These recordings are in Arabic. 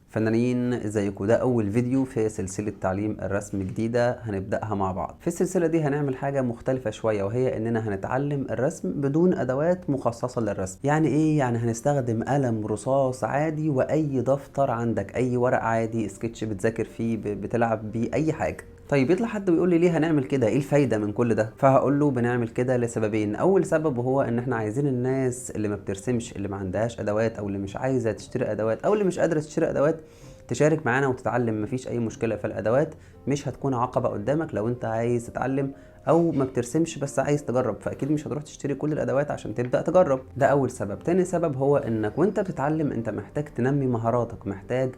فنانين ازيكم؟ ده اول فيديو في سلسلة تعليم الرسم جديدة هنبدأها مع بعض. في السلسلة دي هنعمل حاجة مختلفة شوية، وهي اننا هنتعلم الرسم بدون ادوات مخصصة للرسم. يعني ايه؟ يعني هنستخدم قلم رصاص عادي واي دفتر عندك، اي ورق عادي، سكتش بتذاكر فيه، بتلعب بيه، اي حاجة. طيب يطلع حد ويقول لي ليه هنعمل كده؟ ايه الفايده من كل ده؟ فهقول له بنعمل كده لسببين. اول سبب وهو ان احنا عايزين الناس اللي ما بترسمش، اللي ما عندهاش ادوات، او اللي مش عايزه تشتري ادوات، او اللي مش قادره تشتري ادوات، تشارك معانا وتتعلم. مفيش اي مشكله، فالادوات مش هتكون عقبه قدامك لو انت عايز تتعلم او ما بترسمش بس عايز تجرب. فاكيد مش هتروح تشتري كل الادوات عشان تبدا تجرب. ده اول سبب. تاني سبب هو انك وانت بتتعلم انت محتاج تنمي مهاراتك، محتاج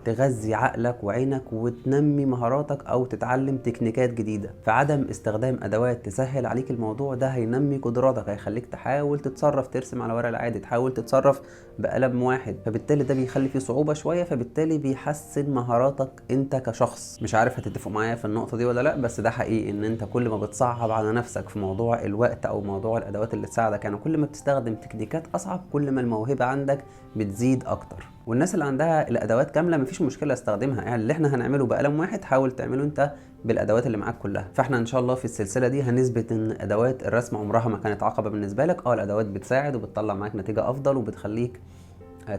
تغذي عقلك وعينك وتنمي مهاراتك او تتعلم تكنيكات جديدة. فعدم استخدام ادوات تسهل عليك الموضوع ده هينمي قدراتك، هيخليك تحاول تتصرف، ترسم على ورق العادي، تحاول تتصرف بقلم واحد. فبالتالي ده بيخلي فيه صعوبة شوية، فبالتالي بيحسن مهاراتك انت كشخص. مش عارف هتتفقوا معايا في النقطة دي ولا لا، بس ده حقيقي ان انت كل ما بتصعب على نفسك في موضوع الوقت او موضوع الادوات اللي تساعدك، يعني كل ما بتستخدم تكنيكات اصعب كل ما الموهبة عندك بتزيد اكتر. والناس اللي عندها الادوات كامله مفيش مشكله استخدمها. يعني اللي احنا هنعمله بقلم واحد حاول تعمله انت بالادوات اللي معاك كلها. فاحنا ان شاء الله في السلسله دي هنثبت ان ادوات الرسم عمرها ما كانت عقبه بالنسبه لك. الادوات بتساعد وبتطلع معاك نتيجه افضل وبتخليك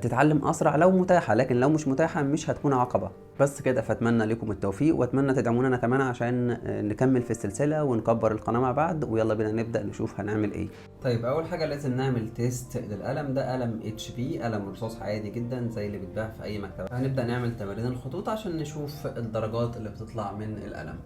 تتعلم اسرع لو متاحه، لكن لو مش متاحه مش هتكون عقبه. بس كده، فاتمنى لكم التوفيق، واتمنى تدعمونا انا كمان عشان نكمل في السلسله ونكبر القناه مع بعض. ويلا بينا نبدا نشوف هنعمل ايه. طيب اول حاجه لازم نعمل تيست للقلم ده. قلم اتش بي، قلم رصاص عادي جدا زي اللي بيتباع في اي مكتبه. هنبدا نعمل تمارين الخطوط عشان نشوف الدرجات اللي بتطلع من القلم.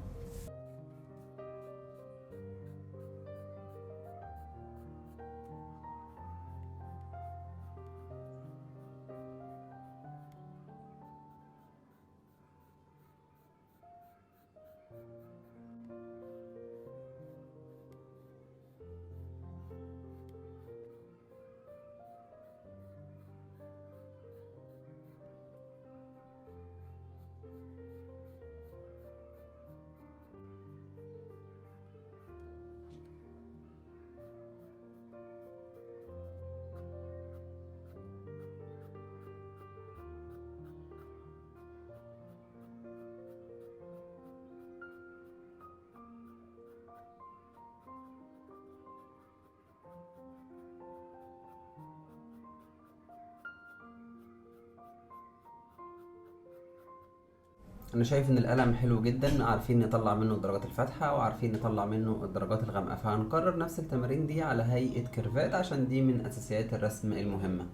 انا شايف ان القلم حلو جدا، عارفين نطلع منه الدرجات الفاتحه وعارفين نطلع منه الدرجات الغامقه. فهنكرر نفس التمارين دي على هيئه كيرفات عشان دي من اساسيات الرسم المهمه.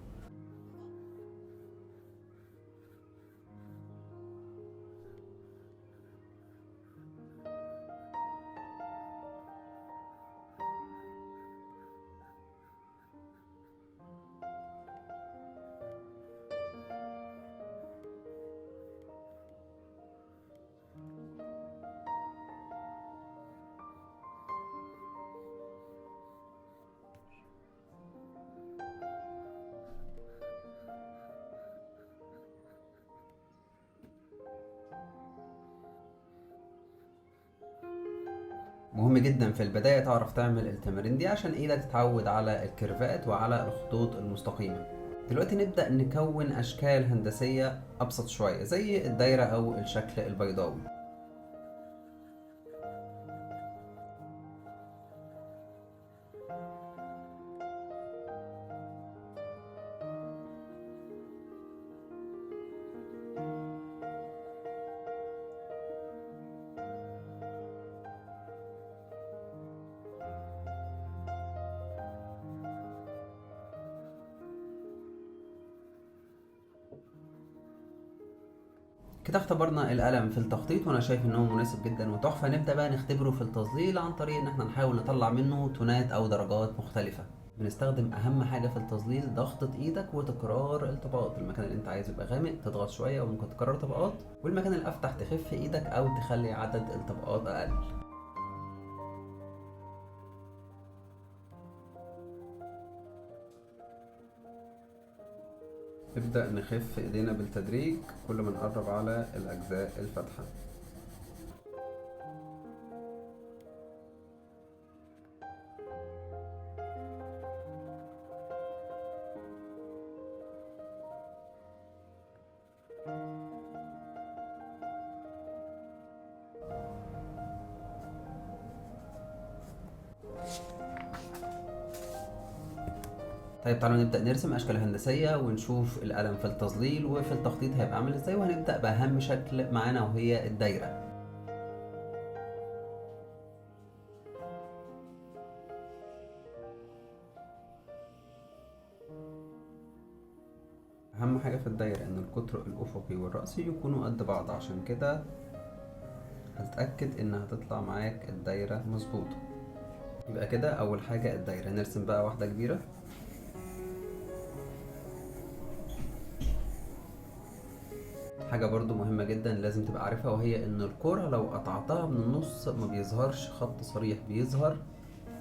مهم جدا في البداية تعرف تعمل التمارين دي عشان ايدك تتعود على الكيرفات وعلى الخطوط المستقيمة. دلوقتي نبدأ نكون أشكال هندسية أبسط شوية زي الدايرة أو الشكل البيضاوي. كده اختبرنا القلم في التخطيط وانا شايف ان هو مناسب جدا وتحفة. نبدأ بقى نختبره في التظليل عن طريق ان احنا نحاول نطلع منه تونات او درجات مختلفة. بنستخدم اهم حاجة في التظليل ضغطة ايدك وتكرار الطبقات. المكان اللي انت عايزه يبقى غامق تضغط شوية وممكن تكرر طبقات، والمكان الافتح تخف ايدك او تخلي عدد الطبقات اقل. نبدأ نخف ايدينا بالتدريج كل ما نقرب على الاجزاء الفاتحة. طيب تعالوا نبدأ نرسم أشكال هندسية ونشوف القلم في التظليل وفي التخطيط هيبقى عامل ازاي، وهنبدأ بأهم شكل معانا وهي الدايرة. أهم حاجة في الدايرة إن القطر الأفقي والرأسي يكونوا قد بعض، عشان كده هتتأكد إنها هتطلع معاك الدايرة مظبوطة. يبقى كده أول حاجة الدايرة، نرسم بقى واحدة كبيرة. حاجة برضو مهمة جدا لازم تبقى عارفها، وهي إن الكرة لو قطعتها من النص ما بيظهرش خط صريح، بيظهر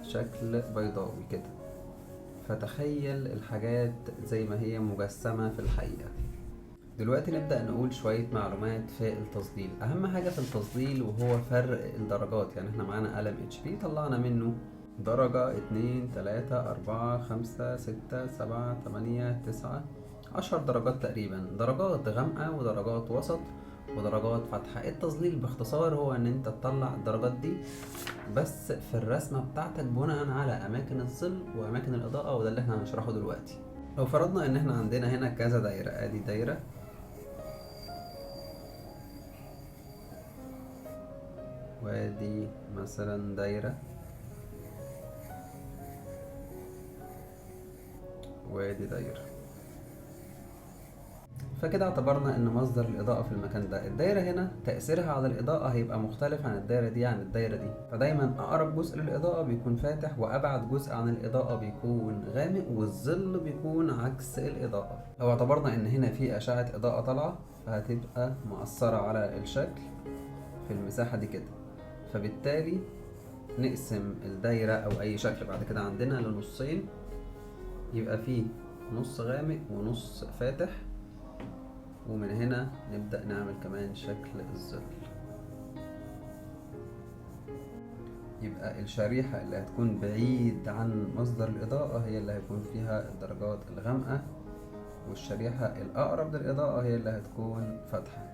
شكل بيضاوي كده، فتخيل الحاجات زي ما هي مجسمة في الحقيقة. دلوقتي نبدأ نقول شوية معلومات في التظليل. أهم حاجة في التظليل وهو فرق الدرجات، يعني احنا معانا قلم HP طلعنا منه درجة 2 3 4 5 6 7 8 9 10 درجات تقريبا، درجات غامقة ودرجات وسط ودرجات فاتحة. التظليل باختصار هو ان انت تطلع الدرجات دي بس في الرسمة بتاعتك بناء على أماكن الظل وأماكن الإضاءة، وده اللي احنا هنشرحه دلوقتي. لو فرضنا ان احنا عندنا هنا كذا دايرة، ادي دايرة وادي مثلا دايرة وادي دايرة، فكده اعتبرنا ان مصدر الاضاءة في المكان ده الدايرة هنا تأثيرها على الاضاءة هيبقى مختلف عن الدايرة دي عن الدايرة دي، فدايما اقرب جزء للاضاءة بيكون فاتح وابعد جزء عن الاضاءة بيكون غامق، والظل بيكون عكس الاضاءة. لو اعتبرنا ان هنا في اشعة اضاءة طالعة فهتبقى مؤثرة على الشكل في المساحة دي كده، فبالتالي نقسم الدايرة او اي شكل بعد كده عندنا لنصين، يبقى فيه نص غامق ونص فاتح، ومن هنا نبدأ نعمل كمان شكل الظل. يبقى الشريحة اللي هتكون بعيد عن مصدر الإضاءة هي اللي هيكون فيها الدرجات الغامقة، والشريحة الأقرب للإضاءة هي اللي هتكون فاتحة.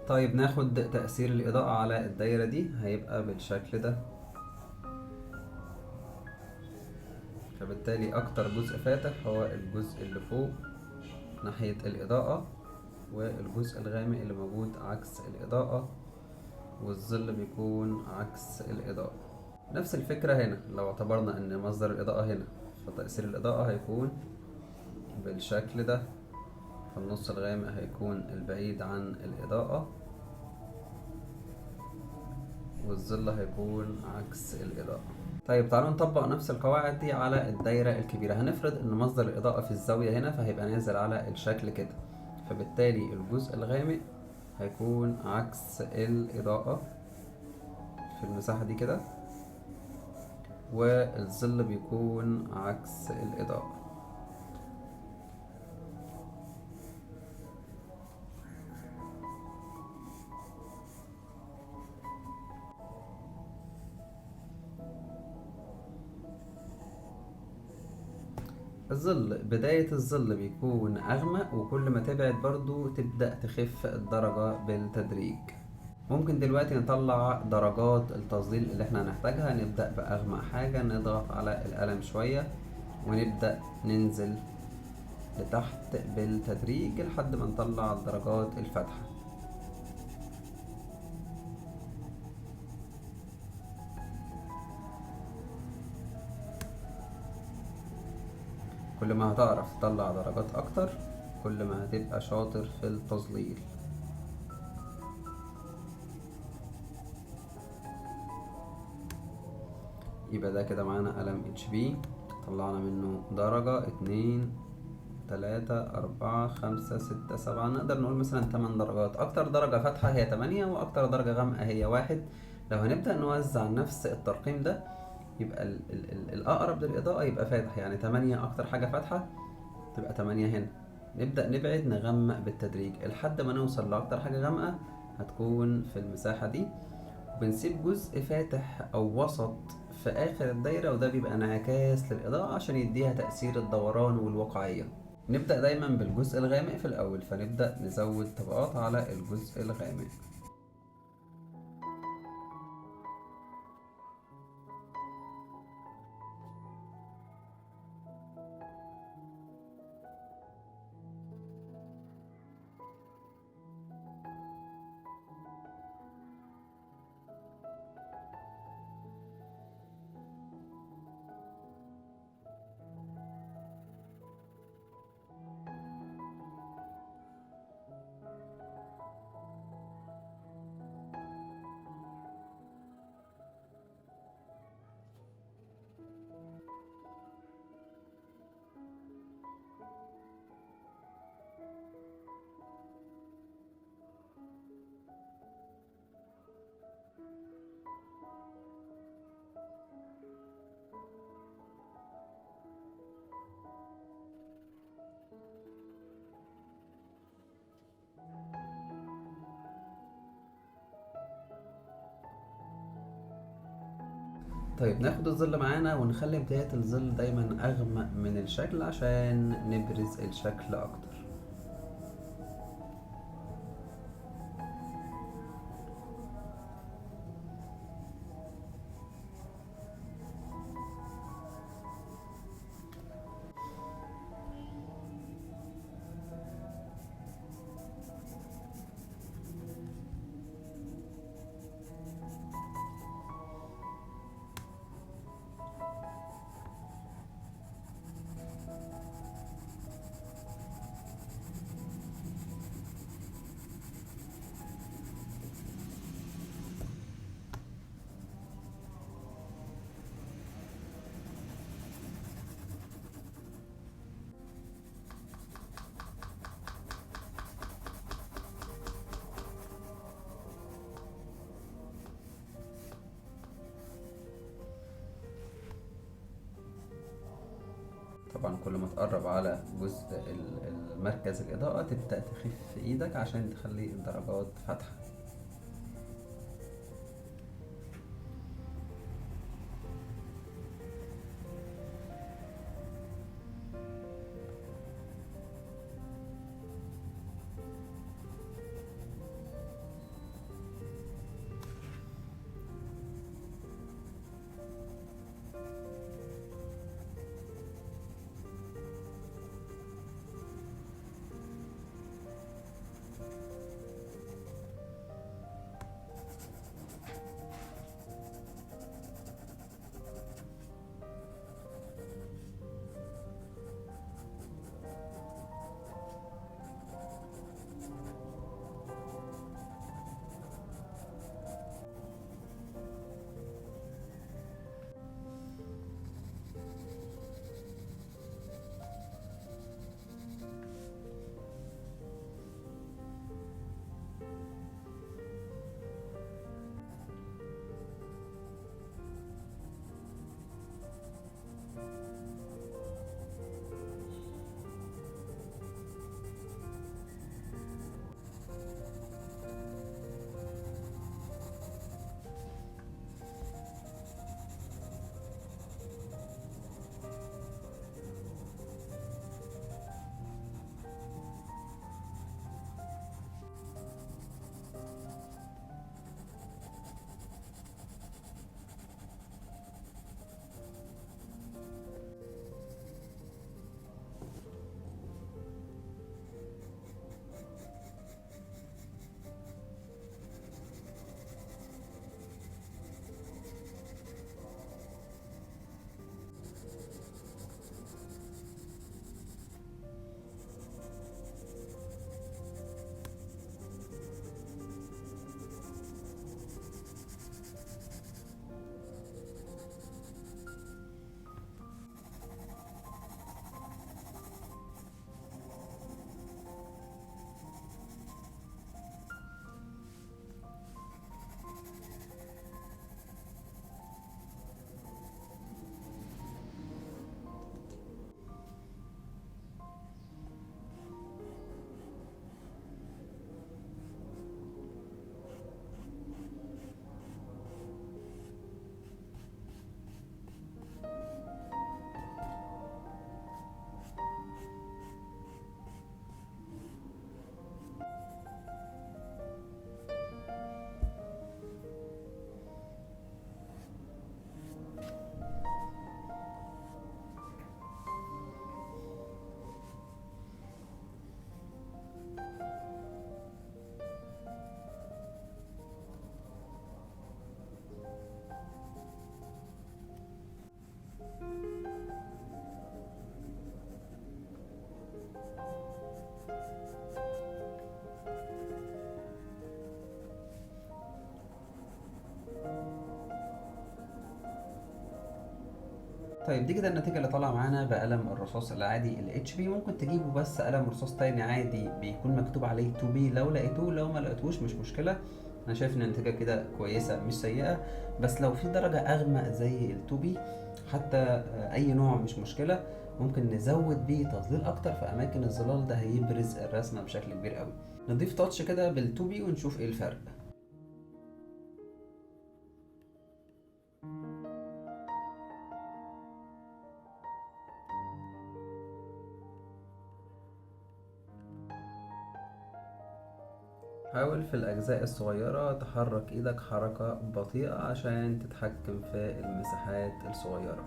طيب ناخد تأثير الإضاءة على الدايرة دي، هيبقى بالشكل ده، فبالتالي أكتر جزء فاتح هو الجزء اللي فوق ناحية الإضاءة، والجزء الغامق اللي موجود عكس الإضاءة، والظل بيكون عكس الإضاءة. نفس الفكرة هنا، لو اعتبرنا ان مصدر الإضاءة هنا فتأثير الإضاءة هيكون بالشكل ده، فالنص الغامق هيكون البعيد عن الإضاءة، والظل هيكون عكس الإضاءة. طيب تعالوا نطبق نفس القواعد دي على الدايرة الكبيرة. هنفرض ان مصدر الإضاءة في الزاوية هنا، فهيبقى نازل على الشكل كده، فبالتالي الجزء الغامق هيكون عكس الإضاءة في المساحة دي كده، والظل بيكون عكس الإضاءة. الظل، بداية الظل بيكون أغمق، وكل ما تبعد برضو تبدأ تخف الدرجة بالتدريج. ممكن دلوقتي نطلع درجات التظليل اللي احنا هنحتاجها. نبدأ بأغمق حاجة، نضغط على القلم شوية ونبدأ ننزل لتحت بالتدريج لحد ما نطلع الدرجات الفاتحة. كل ما هتعرف تطلع درجات أكتر كل ما هتبقى شاطر في التظليل. يبقى ده كده معانا قلم HP طلعنا منه درجة 2 3 4 5 6 7، نقدر نقول مثلا 8 درجات. أكتر درجة فاتحة هي 8، وأكتر درجة غامقة هي 1. لو هنبدأ نوزع نفس الترقيم ده يبقى الأقرب للإضاءة يبقى فاتح، يعني 8 أكتر حاجة فاتحة تبقى 8 هنا، نبدأ نبعد نغمق بالتدريج لحد ما نوصل لأكتر حاجة غامقة هتكون في المساحة دي، وبنسيب جزء فاتح أو وسط في آخر الدايرة، وده بيبقى انعكاس للإضاءة عشان يديها تأثير الدوران والواقعية. نبدأ دايما بالجزء الغامق في الأول، فنبدأ نزود طبقات على الجزء الغامق. طيب ناخد الظل معانا ونخلي بداية الظل دايما أغمق من الشكل عشان نبرز الشكل أكتر. طبعا كل ما تقرب على جزء المركز الإضاءة تبدأ تخف إيدك عشان تخلي الدرجات فاتحة. طيب دي كده النتيجة اللي طالعة معانا بقلم الرصاص العادي ال HP. ممكن تجيبوا بس قلم رصاص تاني عادي بيكون مكتوب عليه 2B لو لقيتوه، لو ما لقيتوش مش مشكلة. انا شايف ان النتيجة كده كويسة مش سيئة، بس لو في درجة اغمق زي ال 2B حتى اي نوع مش مشكلة، ممكن نزود بيه تظليل اكتر في اماكن الظلال، ده هيبرز الرسمة بشكل كبير قوي. نضيف تاتش كده بال 2B ونشوف ايه الفرق. حاول في الأجزاء الصغيرة تحرك إيدك حركة بطيئة عشان تتحكم في المساحات الصغيرة.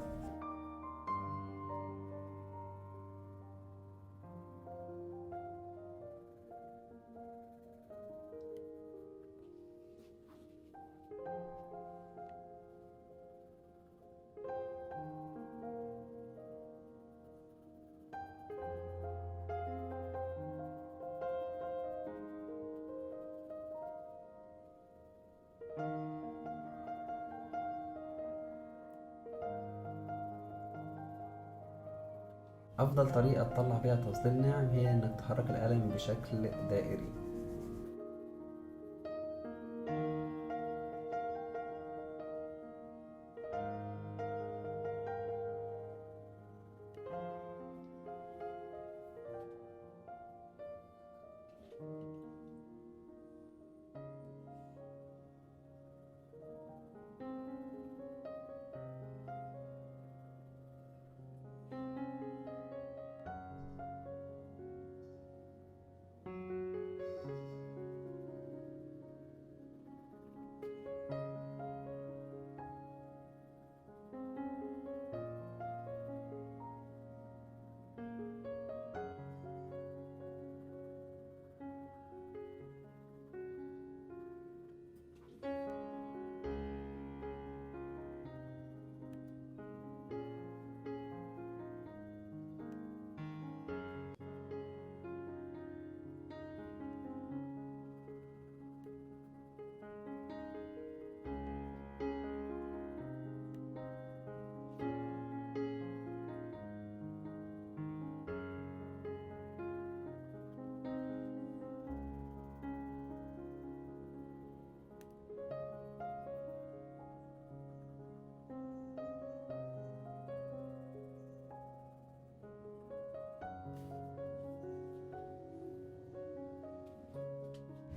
أفضل طريقة تطلع بيها تظليل ناعم هي إنك تحرك القلم بشكل دائري.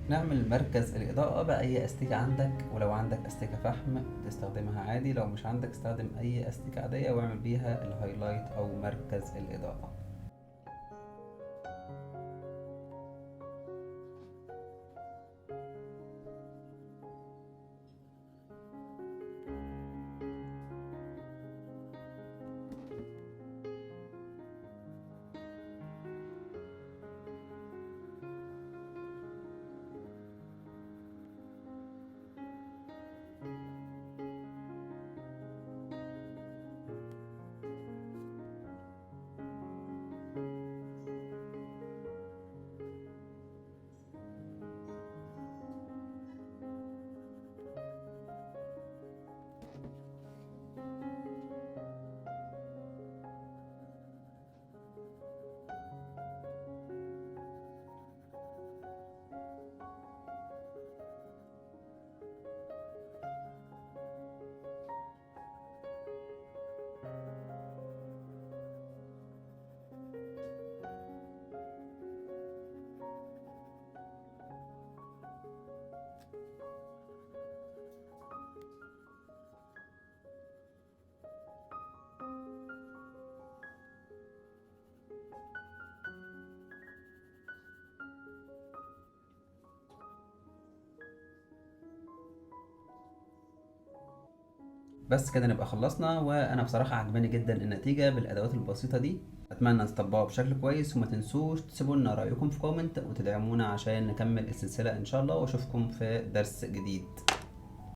نعمل مركز الإضاءة بأي أستيكة عندك، ولو عندك أستيكة فحم تستخدمها عادي، لو مش عندك استخدم أي أستيكة عادية واعمل بيها الهايلايت أو مركز الإضاءة. بس كده نبقى خلصنا، وانا بصراحة عجباني جدا النتيجة بالادوات البسيطة دي. اتمنى تطبقوا بشكل كويس، وما تنسوش تسيبوا لنا رأيكم في كومنت وتدعمونا عشان نكمل السلسلة ان شاء الله، واشوفكم في درس جديد.